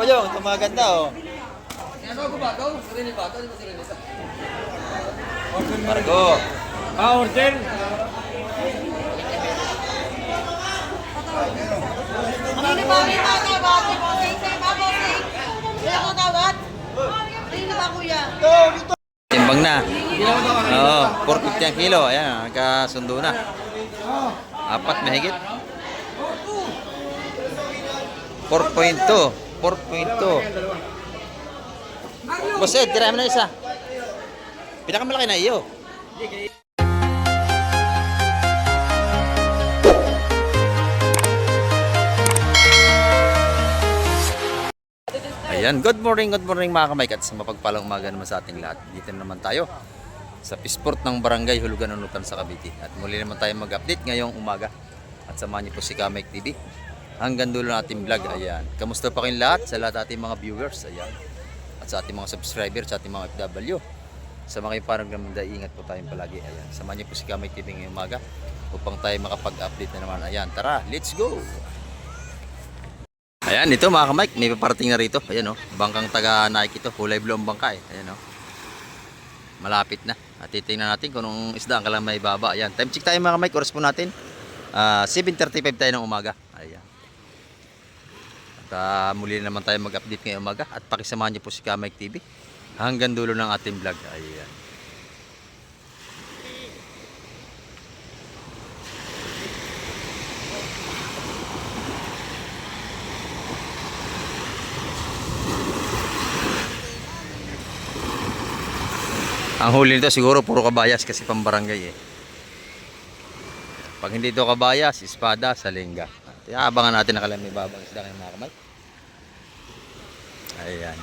Boyong, ito mga ganda oh. Margo. Order. Hindi ba may matawad? Bossing, sir ba, bossing? Hindi ako tawad? Hindi ba, kuya? Timbang na. Oo, 450 ang kilo. Ayan, nagkasundo na. Apat mahigit. 4.2. 4.2. Boss Ed, tirahin mo na isa. Pinakamalaki na iyo. Ayan, good morning mga kamay at sa mapagpalang umaga naman sa ating lahat. Dito naman tayo sa Pisport ng Barangay Hulugan, Nunukan sa Cavite. At muli naman tayo mag-update ngayong umaga. At samahan niyo po si Kamek TV. Hanggang dulo ng ating vlog. Ayan. Kamusta pa kayong lahat? Sa lahat ating mga viewers. Ayan. At sa ating mga subscribers, sa ating mga FW. Sa mga parang gamanda, ingat po tayong palagi. Ayan. Samahan niyo po si Kamek TV ngayong umaga upang tayo makapag-update na naman. Ayan. Tara, let's go! Ayan, ito mga kamay, may paparating na rito. Ayan oh, bangkang taga Nike ito. Kulay blue ang bangka eh. Ayan oh. Malapit na. At titingnan natin kung anong isda ang kalamay baba. Ayan, time check tayo mga kamay. Oras po natin. 7:35 tayo ng umaga. Ayan. At muli naman tayo mag-update ngayong umaga. At pakisamahan niyo po si Kamek TV hanggang dulo ng ating vlog. Ayan. Ang huli nito siguro puro kabayas kasi pambarangay eh. Pag hindi ito kabayas, espada, salinga. Abangan natin na kalamay babang isda ng mga kamay. Ayan.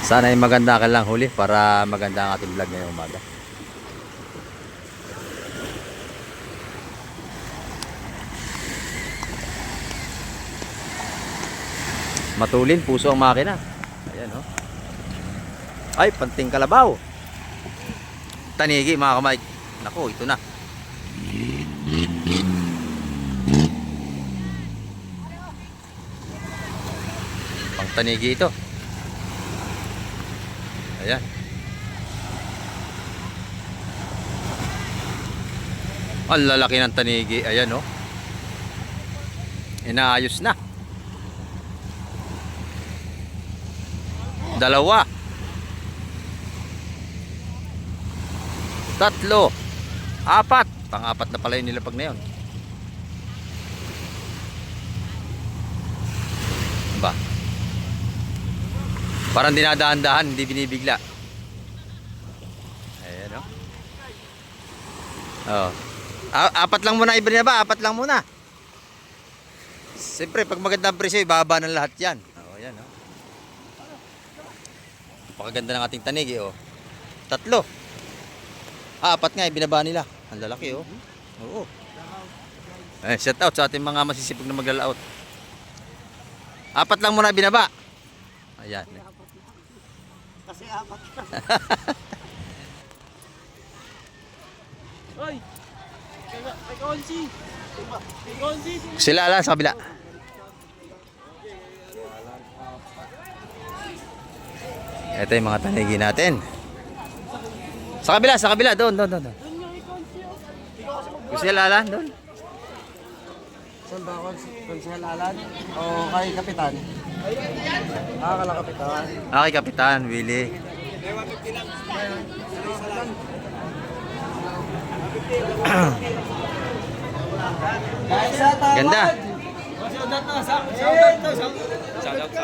Sana ay maganda ka lang huli para maganda ang ating vlog ngayong umaga. Matulin, puso ang makina. Ayan oh. Ay, panting kalabaw. Tanigi mga kamay. Nako, ito na. Pang tanigi ito. Ayan. Ang lalaki ng tanigi. Ayan oh. Inaayos na. Dalawa. Tatlo. Apat. Pang-apat na pala yung nilapag na yun. Ba? Parang dinadahan-dahan, hindi binibigla. Ayan o. Oh. Apat lang muna iba niya ba? Apat lang muna. Siyempre, pag magandang presyo, ibaba ng lahat yan. Oh, ayan o. Napakaganda ng ating tanig eh oh. Tatlo. Apat nga binaba nila. Ang lalaki oh. Oo. Eh, shout out sa ating mga masisipag na maglalaot. Apat lang muna binaba. Ayan. Kasi apat. Hoy. Kay Konsi. Kay Konsi. Sila lang sa kabila. Ito yung mga tanigi natin. Sa kabila, doon. Gusto nila Alan, doon. Saan ba Konsehal Alan? O kay Kapitan? Kala Kapitan. Kay Kapitan, Willie. Ganda. Shout out.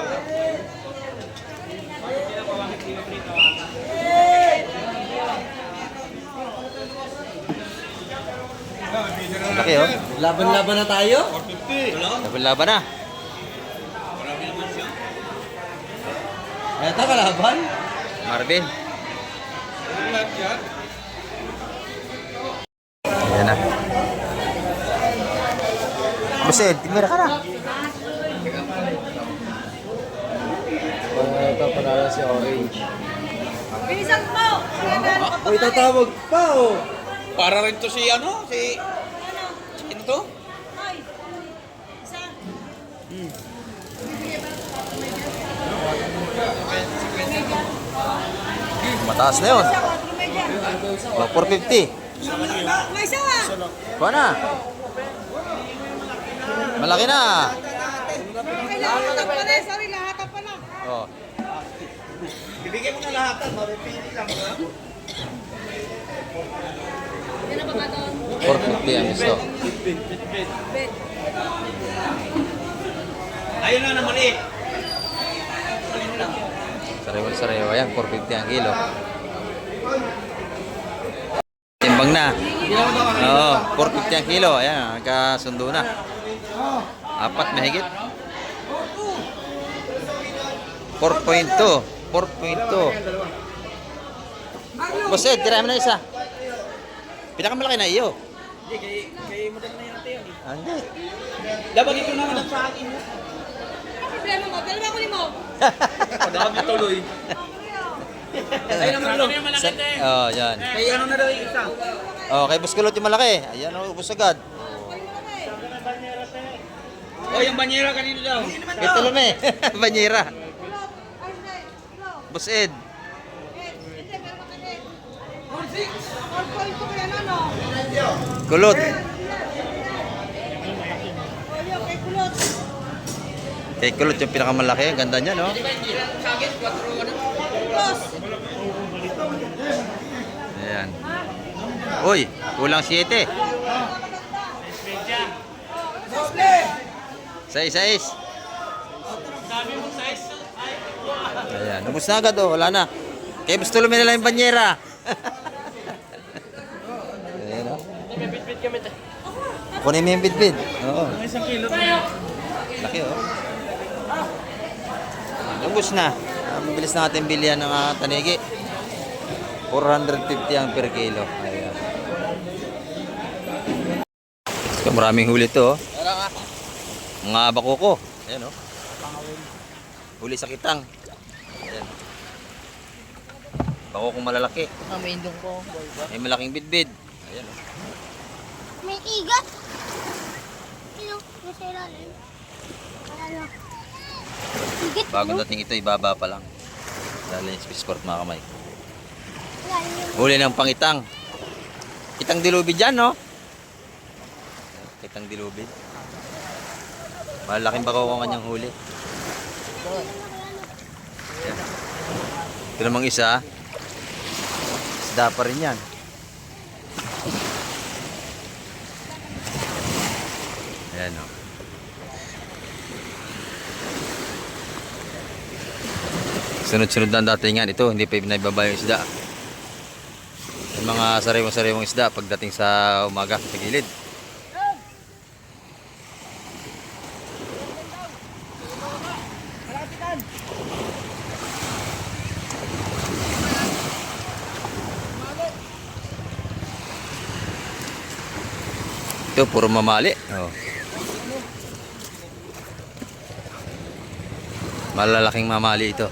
Laki oh. Laban-laban na tayo? Laban na. Eto kalaban? Marvin. Ayan na. Buset, timira ka na. Ito panalo si Orange. Bilisan mo! Uy, tatawag pa oh! para rin to si ano, si... Sino to? Ay. Isa. Mataas na yun. Isa, 4 media. Oh, 450. May isa ah. Kuha na. Malaki na. Kailangan ko pa rin. Sorry, lahat pa na. Oh. Bibigyan mo na lahat, mapipili lang ha? Yan na baka doon. 450 ang gusto. Bet. Ayun na maliit. Sariwa-sariwa yan. 450 ang kilo. Timbang na. Oo, 450 ang kilo. Ayan, nagkasundo na. 4 mahigit. 4.2. 4.2. Boss Ed, tira mo na isa. Pinakamalaki na iyo. Hindi, kay madam na yate yan eh. Hindi. Dapat ito naman ang sa akin. Ano problema mo? Dalawa ko mo. Dapat ituloy. Ay naman lo. Oh, yan. Kay ano na daw yung isa? Oh, kay Boss Kulot yung malaki. Ayan, ubos agad. Oh, yung banyera kanino daw? Ito lang eh. Banyera. Boss Ed. Kulot. Kay Kulot yung pinakamalaki. Ang ganda niya, no? Ayan. Uy, kulang 7. 6. Ayan, ubus na agad oh, wala na. Kaya gusto lumin na lang yung banyera. Ayan oh. Kunin mo yung bitbit. Oo. Isang kilo. Laki oh. Ubus na. Mabilis na natin bilihan ng tanigi. 450 ang per kilo. Ayan. So, maraming huli to oh. Mga bakoko. Ayan oh. Huli sa kitang. Ayan. Bakokong malalaki. May indong ko. May malaking bidbid. Ayan oh. May igat. Sino? Nasa ilalim. Wala. Igat Bagong dating ito, ibaba pa lang. Dahil yung Swiss Sport mga kamay. Wala yung Huli ng pangitang. Kitang dilubid dyan, no? Kitang dilubid. Malaking bakaw ang kanyang huli. Ayan. Ito namang isa. Isda pa rin yan. Ayan, no? Sunod-sunod na datingan. Ito, hindi pa ibinababa yung isda. Yung mga sariwang-sariwang isda pagdating sa umaga sa gilid. Ito, puro mamali. Oh. Malalaking mamali ito.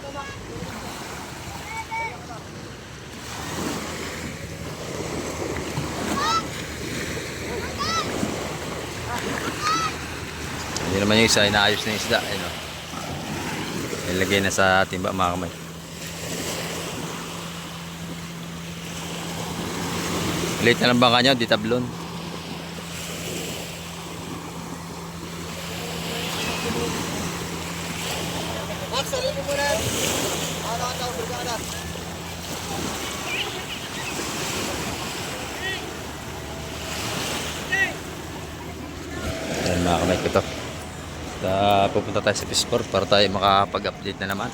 Hindi naman yung isa, inaayos na yung isda. Ayun, oh. Ilagay na sa timba mga kamay. Late na lang bangka nyo, di tablon. Ayan mga kamay ko to. Pupunta tayo sa Pisport para tayo makapag-update na naman.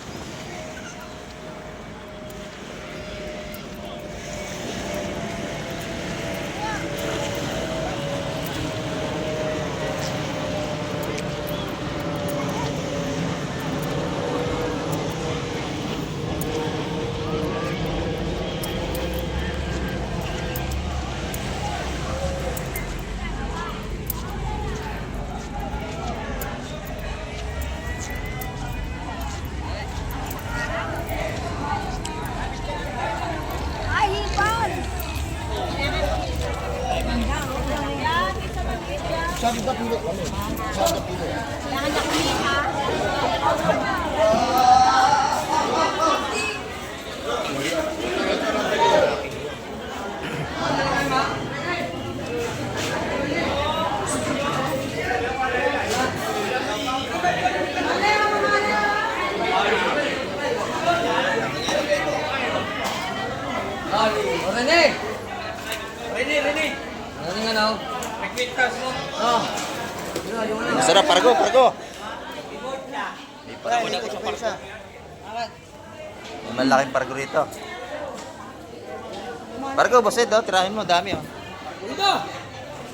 Rene! Rene! Ano nga na? Nagpintas mo. Oh. Masarap, Pargo, Pargo. May Pargo Ay, dito sa Pargo. isa. May malaking Pargo rito. Pargo, boset daw, tirahin mo, dami oh. Ito!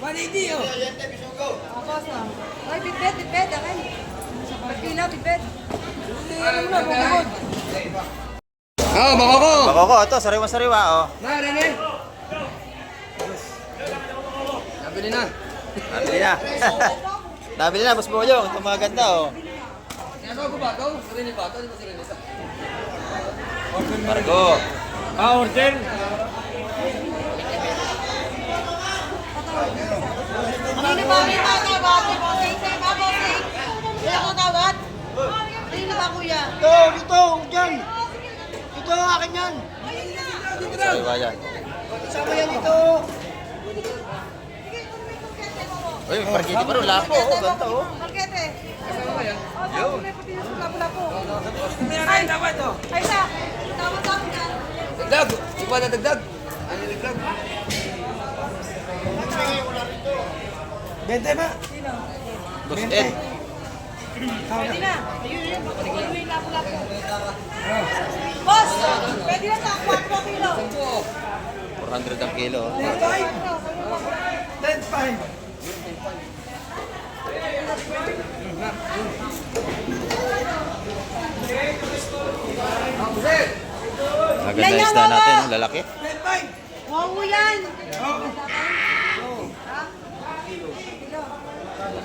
180 oh! Tapos na. Ay, bitbet, akin. Pagkila, bitbet. Oh, bakoko! Bakoko, ito, sariwa-sariwa oh. Na, Rene! Nabili na. Nabili na. Nabili na, Boss Boyong. Ito mga ganda oh. Ano ko ba ito? Rene ba ito? Di ba si Rene ito? Pargo. Order. Kanina ba may tatawad? Bossing, sa'yo ba, bossing? Hindi ako tawad? Kanina ba, kuya? Ito! Diyan! Ito ang akin yan! Sariwa yan. Sama yan ito! Uy, may parkiti pa rin. Lapo oh, ganda oh. Markete. Oh, may pati yung lapo-lapo. Ay, ay, sa. Tama sa akin yan. Dagdag! Iba na dagdag! Ano yung dagdag? Bente ba? Boss Ed. Pwede na. Ayun, ayun yung lapo-lapo. Boss, pwede na sa 4 kilo. 400 ang kilo oh. 10-5! Maganda yung isda natin, oh, lalaki. Wow, yan.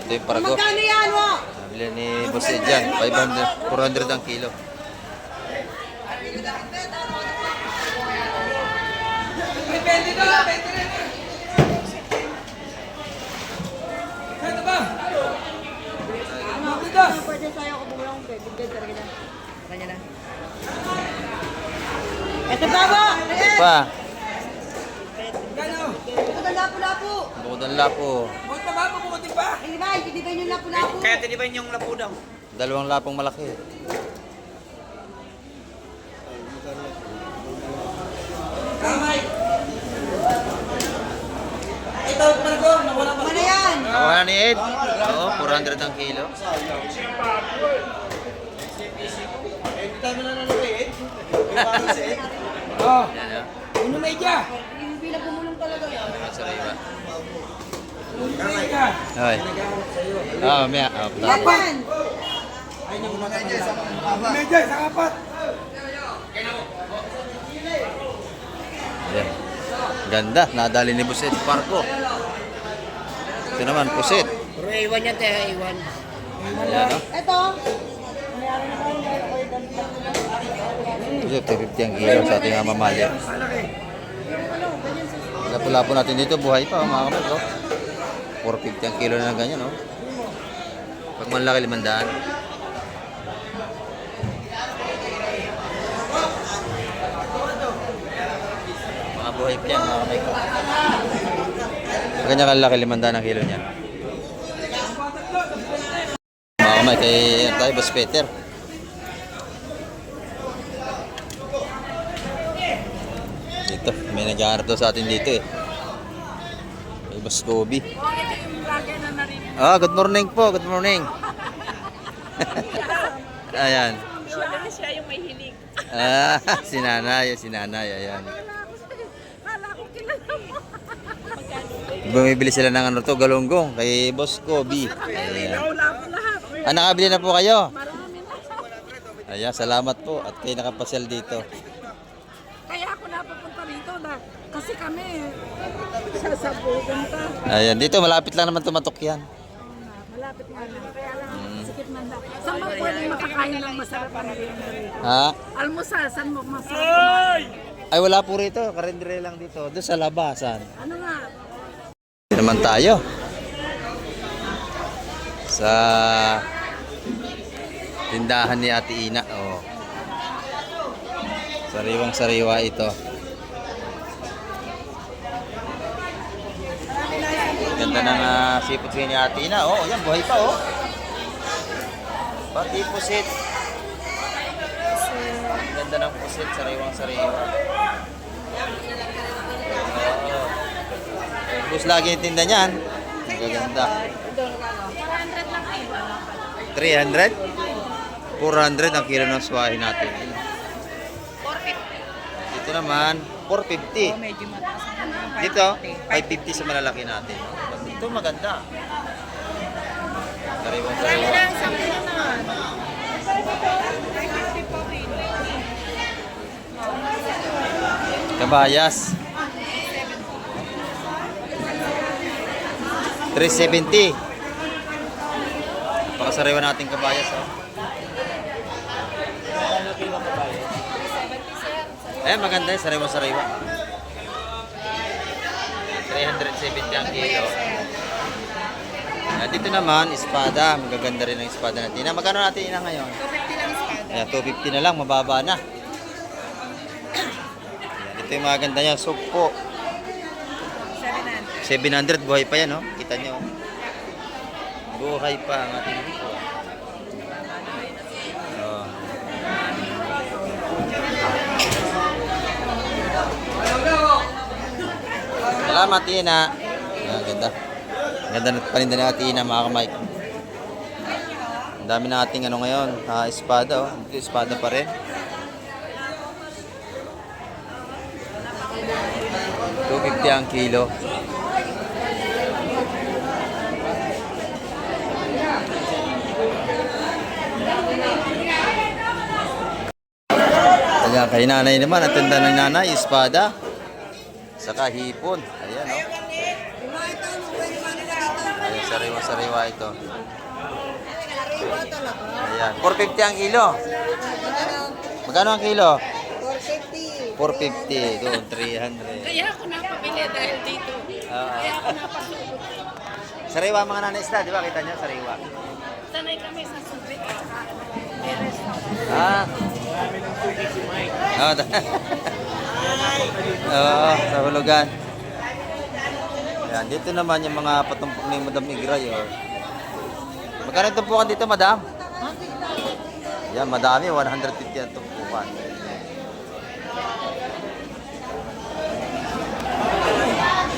Ito yung Pargo. Magkano yan, wo? Nabili ni Boss Ed dyan. 400 ang kilo. Pwede sa'yo ako bumulong. Bigay talaga na. Kanya na. Ito ba, wo? Ito pa. Ito na lapo-lapo. Bukod ang lapo. Hindi ba? Hindi ba yung lapo-lapo? Kaya tiniban yung lapo daw. Dalawang lapong malaki. Ito, Margo! Nawala pa. Ano yan? Nakuha na ni Ed. Oo, 400 ang kilo. Dami na nangyay eh. Yan ah. Uno medya! Yung bilang bumulong talaga yan. Sariwa. Uno medya! Hoy. Ah, maya. Oh, Yan yan. Medya, isang apat! Ayan. Ganda, nadali ni Boss Ed Pargo. Ito naman, pusit. Pero iwan yan, te, iwan. Ayan, no? Ito. Ito, 250 ang kilo sa ating mamamali. Lapo-lapo natin dito, buhay pa, mga kamag, oh. 450 ang kilo na ng ganyan, oh. Pag malaki, 500. Mga buhay pa yan, mga kamay ko. Ganyan kalaki, 500 ang kilo niyan. Mga kamay, kay tayo, Boss Peter. Dito, may nag-aarap daw sa atin dito eh. Kay Boss Kobe. Ah, good morning po, good morning. Ayan. Siya yung may hilig. Ah, si nanay, ayan. Kala ko kilala mo. Bumibili sila ng ano to, galunggong kay Boss Kobe. Ayan. Lapo lahat. Ah, nakabili na po kayo? Marami na. Ayan, salamat po at kayo nakapasyal dito. Kaya ako napupunta rito na kasi kami sasabugan ka. Ayan, dito malapit lang naman tumatok yan. Malapit nga lang. Kaya lang, sikit man lang. Saan mo pwede makakain ng masarap na merienda rito? Ha? Almusal, saan mo masarap? Ay, wala po rito. Karindere lang dito. Doon sa labasan. Ano nga? Ito naman tayo. Sa tindahan ni Ate Ina. Oh. Sariwang sariwa ito. Ganda ng sipot ni Ate Ina. Oh, yan, buhay pa oh. Pati pusit. Ganda ng pusit, sariwang sariwa. Oh. Bus lagi yung tinda niyan. Ang gaganda. 300? 400 ang kilo ng swahe natin. 450. Dito naman, 450. Medyo mataas. Dito, 550 sa malalaki natin. Ito maganda. Sariwang sariwa. Sample naman. 550 po rin. Kabayas. 370. Pakasariwa natin kabayas. Oh. Maganda yung sariwa-sariwa. 370 ang kilo. Dito naman, espada. Magaganda rin ang espada natin. Magkano natin ina ngayon? 250 lang espada. 250 na lang, mababa na. Ito yung maganda niya, sugpo. 700, buhay pa yan, no? Kita nyo. Buhay pa ang ating hipo. Oh. Salamat, Ina. Ganda. Ganda na paninda ni Ate Ina, mga kamike. Ang dami nating ano ngayon, espada, oh. Ito, espada pa rin. 250 ang kilo. Ayan, kay nanay naman, ang tanda ng nanay, espada. Saka hipon. Ayan, oh. Ayan, sariwa-sariwa ito. Ayan, 450 ang kilo. Magkano ang kilo? 450. 450. Doon, 300. Kaya ako napabili dahil dito. Kaya ako napasubo. Sariwa mga nanay isda, di ba? Kita nyo, sariwa. Sanay kami sa subit. Ah. Oo, sa hulugan. Ayan, dito naman yung mga patumpok ni Madam Igray. Oh. Magkano yung tumpukan dito, Madam? Yan, madami. 150 ang tumpukan.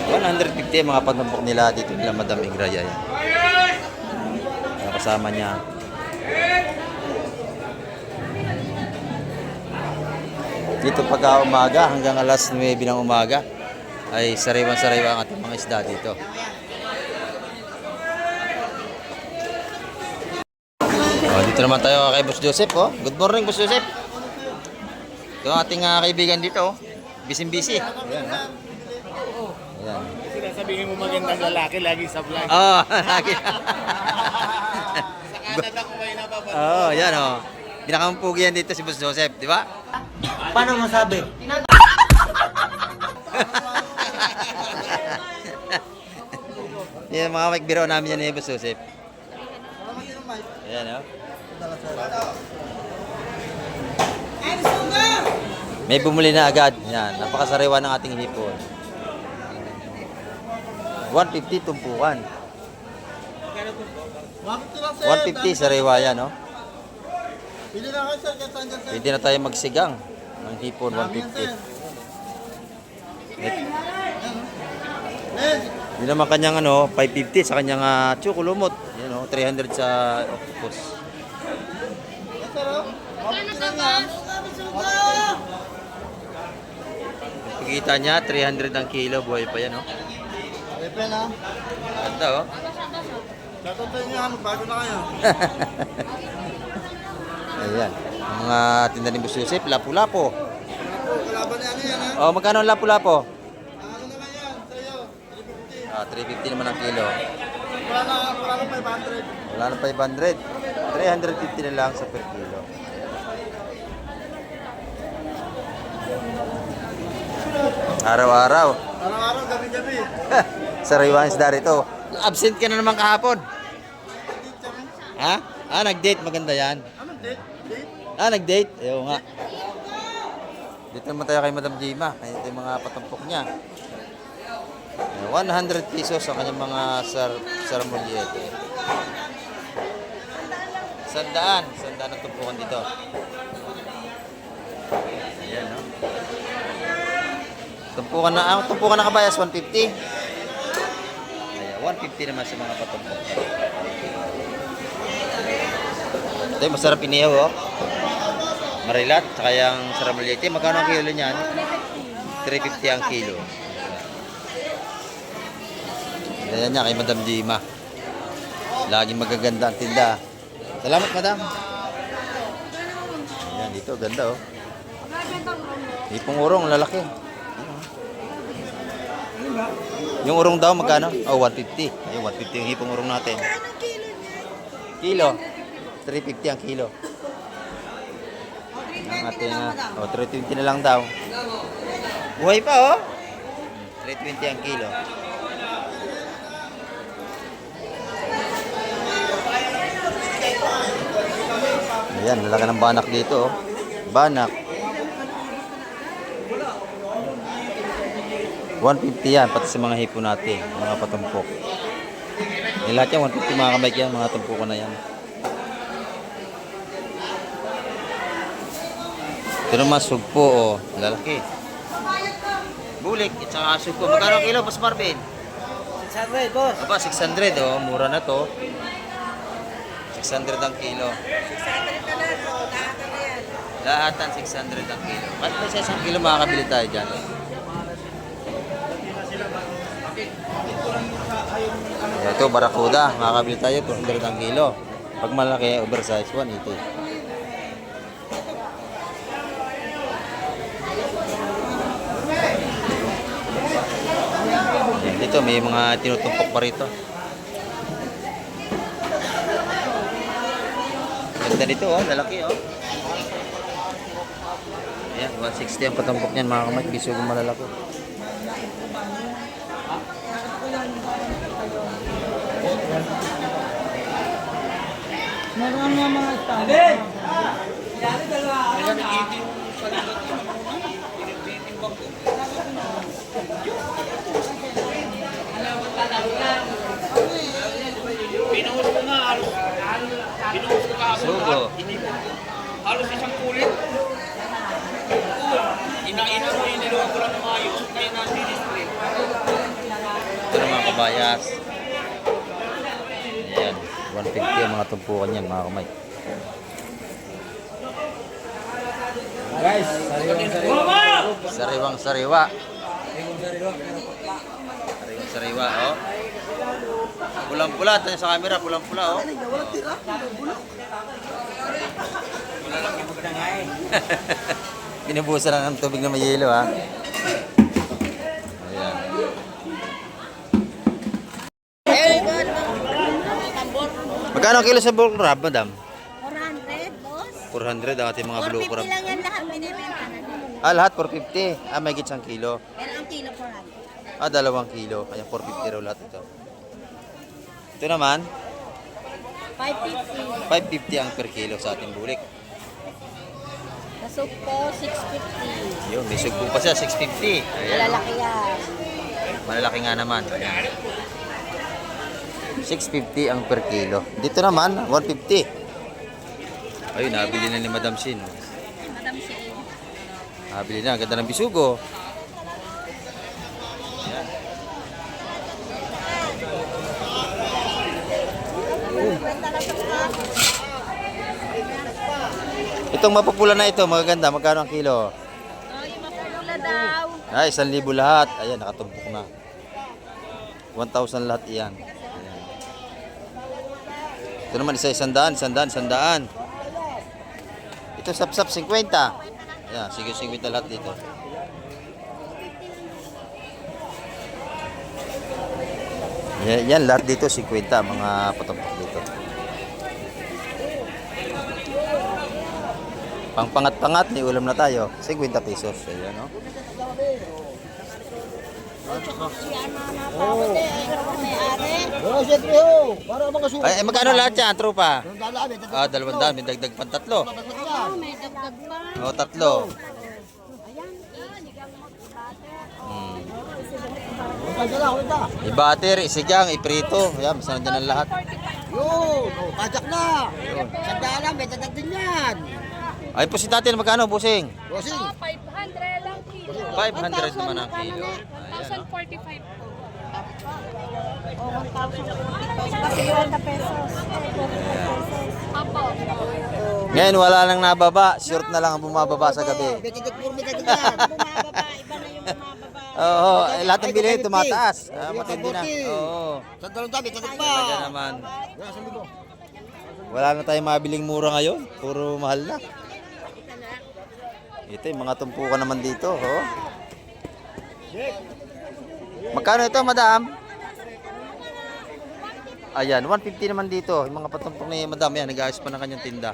$150 mga patumpok nila dito nila Madam Igray. Ayan. Ayan, kasama niya. Dito pagka umaga hanggang alas 9 ng umaga ay sariwan-sariwa ang ating mga isda dito. Oh, dito naman tayo kay Boss Joseph. Oh. Good morning, Boss Joseph. Ito ang ating kaibigan dito. Oh. Busy-busy. Ayan. Oh. Ayan. Sinasabihin mo magandang lalaki lagi sa vlog. Oh, lagi. Sa Canada ko kayo napapanood. Oh, yan oh. Pinakampugi yan dito si Boss Joseph, di ba? Paano masabi? Yan mga magbiro namin yan ni Boss Joseph. Ayan oh. May bumuli na agad. Yan, napakasariwa ng ating hipon. 150 tumpukan. 150 sariwa yan, no? Pili na kayo, sir. Saan dyan, sir? Pwede na tayo magsigang ng hipon 150. Yun naman kanyang 550 sa kanyang tsukulumot. Yan 300 sa octopus. Pagkita niya 300 ang kilo, buhay pa yan Pepe na. Ganda Shoutout sa inyo, bago na kayo. Ayan. Ang mga tinda ni Boss Joseph, lapu-lapo. Kalaban ni ano yan, ha? Oh, magkano ang lapu-lapo? Ano naman yan, sa'yo? 350. 350 naman ang kilo. Wala na 500. Wala na 500. 350 na lang sa per kilo. Araw-araw. Araw-araw, gabi-gabi. Sariwa ang isda rito. Absent ka na naman kahapon. Hindi, tsaka Ha? Nag-date. Maganda yan. Anong date? Date? Nag-date? Ayaw nga. Dito naman tayo kay Madam Jima. Kaya ito yung mga patumpok niya. 100 pesos ang kanyang mga sarmolyete. Sandaan ang tumpukan dito. Ayan, no? Tumpukan na kabayas, 150. Ayan, 150 naman sa mga patumpok. Ito yung masarap inihaw, oh. Marilat, saka yung sarmolyete. Magkano ang kilo niyan? 350 ang kilo. Ayan niya kay Madam Jima. Laging magaganda ang tinda. Salamat, Madam. Ayan, dito. Ganda, oh. Ipong urong, lalaki. Yung urong daw, magkano? Oh, 150. Ayun, 150 yung hipong urong natin. Kilo. 350 ang kilo. Ang ating, 320 na lang daw. Buhay pa, oh. 320 ang kilo. Ayan, lalaki ng banak dito, oh. Banak. 150 yan, pati sa mga hipo natin, mga patumpok. Yung lahat yan, 150 mga kamay yan, mga tumpukan na yan. Ito naman, sugpo, oh. Lalaki. Bulik, at saka sugpo. Magkano kilo, Boss Marvin? 600, boss. Aba, 600, oh. Mura na to. 600 ang kilo. 600 na lang. Lahat na yan. Lahatan, 600 ang kilo. Kahit pa sa 1 kilo, makakabili tayo dyan. Ito, barakuda. Makakabili tayo, 200 ang kilo. Pag malaki, oversize, 180. Yan, dito, may mga tinutumpok pa rito. Ganda dito, oh. Lalaki, oh. Ayan, 160 ang patumpok niyan, mga kamay. Bisugong malalaki. Meron nga mga standard. Pinuhos ko nga, pinuhos ko ka ako. Sugo. Halos isang kulit. Ina-ina mo yung niluwag ko lang ng ayos. Kaya na-display. Ito na mga kabayas. Ayan, 150 ang mga tumpukan yan, mga kamay. Guys, Sariwang sariwa. Sariwang sariwa, oh. Pulang-pula, tayo sa camera, pulang-pula, oh. Binubusan lang ng tubig na may yelo, ha. Ayan. Magkano ang kilo sa bull crab, madam? 400, boss. 400 ang ating mga blue 450 crab. lang yan lahat binibenta na. Lahat 450. May gitsang kilo. Pero ang kilo 400. 2 kilo. Kaya 450 raw lahat ito. Ito naman, 550. 550 ang per kilo sa ating bulik. Nasok po, 650. Yun, may sugpo pa siya, 650. Ayan. Malalaki yan. Malalaki nga naman. Ayan. 650 ang per kilo. Dito naman, 150. Ayun, nabili na ni Madam Shin. Madam Shane. Nabili na, ganda ng bisugo. Ayan. Itong mapupula na ito, magaganda. Magkano ang kilo? Yung mapulula daw. Ay, 1,000 lahat. Ayan, nakatumpok na. 1,000 lahat iyan. Ayan. Ito naman, isa 100, 100, 100. Ito, sap-sap, 50. Ayan, sige, 50 lahat dito. Yan, lahat dito, 50. Mga patumpok dito. Pangpangat-pangat, may ulam na tayo. 50 pesos. Ayan, no? Oo, siyempre ho. Para makasukat. Ay, magkano lahat yan, tropa? Yung dala, may Ah, 200, may dagdag pang 3. May dagdag pa. O, 3. Hmm. Kunta. I-butter, isigang, iprito. Ayan, basta nandiyan ang lahat. Yun, oh, kajak na. Sandala, may dadag din yan. Ay, po si tatin, magkano, busing? Bossing. 500 lang kilo. 500 naman ang kilo. 1,045 po. Kasi 40 pesos. Apo. Ngayon, wala nang nababa. Short na lang ang bumababa sa gabi. May dadag po, may dadag yan. Bumababa, iba na yung bumababa. Oo, eh, lahat ng bilhin tumataas. Ah, matindi na. Oo. Sandalong tabi, dadag pa. Talaga naman. Wala na tayong mabiling mura ngayon. Puro mahal na. Ito yung mga tumpukan naman dito. Oh. Magkano ito, madam? Ayan, 150 naman dito. Yung mga patumpok ni madam, yan, nag-aayos pa ng kanyang tinda.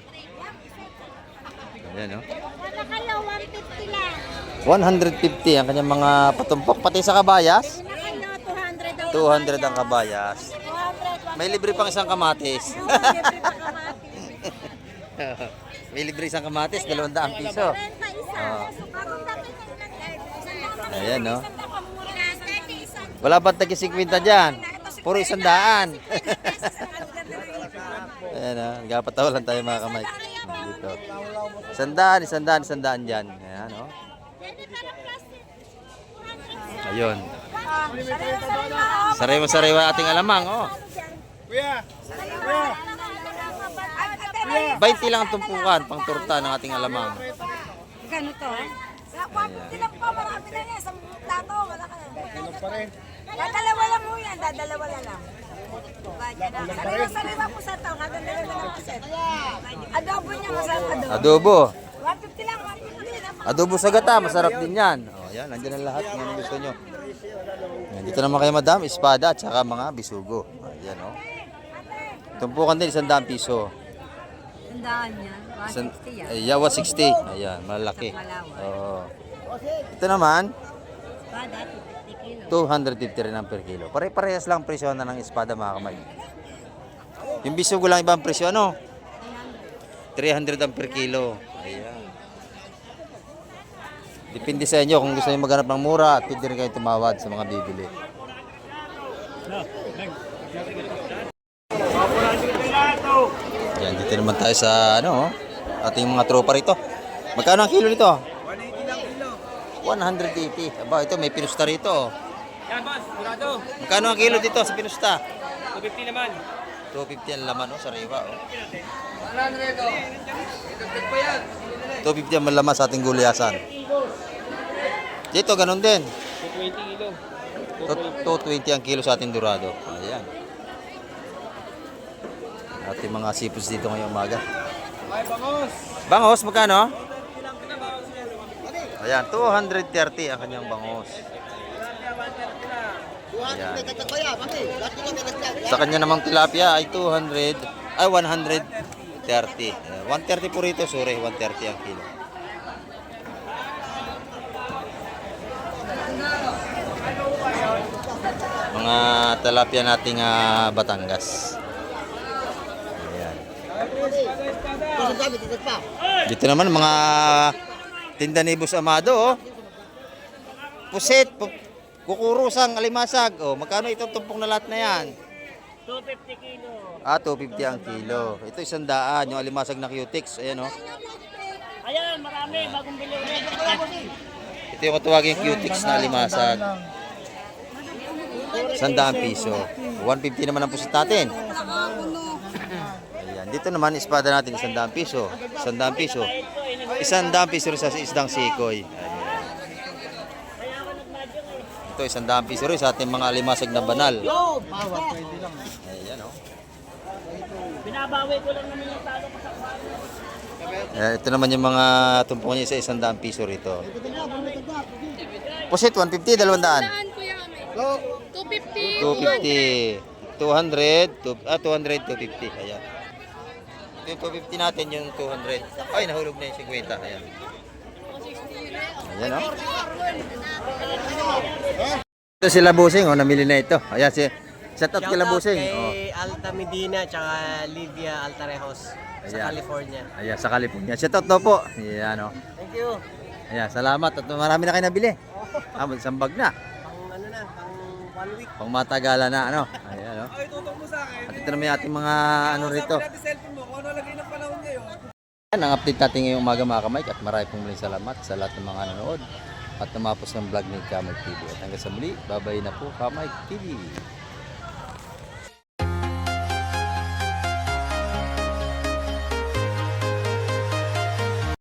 Ayan, oh. Nakala 150 lang. 150 ang kanyang mga patumpok. Pati sa kabayas, Nakala 200 ang 200 ang kabayas. 200. May libre pang isang kamatis. Libre pa kamati. May libre isang kamatis, 200 piso. 30 isa. Oh. Bagong dapat na ilang Ayan, no? Wala ba tagi 50 dyan? Puro 100. Ayan, no? Nagkapatawalan tayo mga kamay. Dito. 100 dyan. Ayan, no? Ayun. Sariwa-sariwa ating alamang, oh. 20 lang ang tumpukan, pang turta ng ating alamang. Gano to? Lang po, marami na yan. Sa plato, wala ka na. Dadalawa lang mo yan, dadalawa na lang. Sariwa-sariwa po sa tao, kadandalawa na lang po set. Adobo niya, masarap adobo. Adobo. 150 lang, 150 lang. Adobo sa gata, masarap din yan. Oh, yan, nandiyan ang lahat ng gusto nyo. Yan, dito naman kayo madam, espada at saka mga bisugo. Ayan, oh. Tumpukan din, 100 piso. Tandaan yan. 160 yan. Yeah, 160. Ayan, malaki. Oo. Ito naman, Bada, 250 kilo. 250 rin ang per kilo. Pare-parehas lang presyo na ng espada mga kamay. Yung bisugo lang ibang presyo, ano? 300 ang per kilo. Ayan. Depende sa inyo kung gusto niyo maghanap ng mura at pwede rin kayo tumawad sa mga bibili. Yan, dito naman tayo sa ano, ating mga tropa rito. Magkano ang kilo nito? 180 lang kilo. 180. Aba, ito may pinusta rito. Yan, boss. Murado. Magkano ang kilo dito sa pinusta? 250 naman. 250 ang laman, oh, sariwa, oh. 250 ang laman sa ating gulayasan. Dito, ganun din. 220 kilo. 220 ang kilo sa ating dorado. Ayan. Ating mga seafoods dito ngayong umaga. Ay, bangos. Bangos, magkano? Ayan, 230 ang kanyang bangos. Ayan. May dadag pa yan, mami. Lahat nila may dadag. Sa kanya namang tilapia ay 130. 130 po rito, sorry, 130 ang kilo. Mga tilapia nating Batangas. Ayan. Sandalong tabi, dadag pa. Dito naman mga tinda ni Boss Amado, oh. Pusit, kukurusang, alimasag. Oh, magkano itong tumpok na lahat na yan? 250 kilo. Ah, 250 ang kilo. Ito 100, yung alimasag na cutix. Ayan, oh. Ayan, marami. Bagong bili. Ito yung katawagin cutix na alimasag. 100 piso. 150 naman ang pusit natin. Ayan. Dito naman, espada natin, 100 piso. 100 piso. 100 piso rin sa isdang sikoy. Ayan. Ito, 100 piso rin sa ating mga alimasag na banal. Ayan, oh. Binabawi ko lang naman yung talo ko sa Ito naman yung mga tumpok niya sa 100 piso rito. Pusit, 150, 200. Kuya kami. 250. 250. 200, 250. Ayan. Ito yung 250 natin, yung 200. Ay, nahulog na yung 50. Ayan. Ayan, oh. Ito sila Busing, oh, namili na ito. Ayan, shout out kila Busing. Oh. Kay Alta Medina tsaka Livia Altarejos sa Ayan. California. Ayan, sa California. Shout out daw po. Ayan, oh. Thank you. Ayan, salamat. At marami na kayo nabili. Isang bag na. Pang ano na, pang 1 week. Pang matagala na, ano. Ayan, oh. At ito naman yung ating mga ano rito. Yan ang update natin ngayong umaga mga kamay at marami pong muling salamat sa lahat ng mga nanonood at namapos ng vlog ni Kamay TV. At hanggang sa muli, babay na po Kamay TV.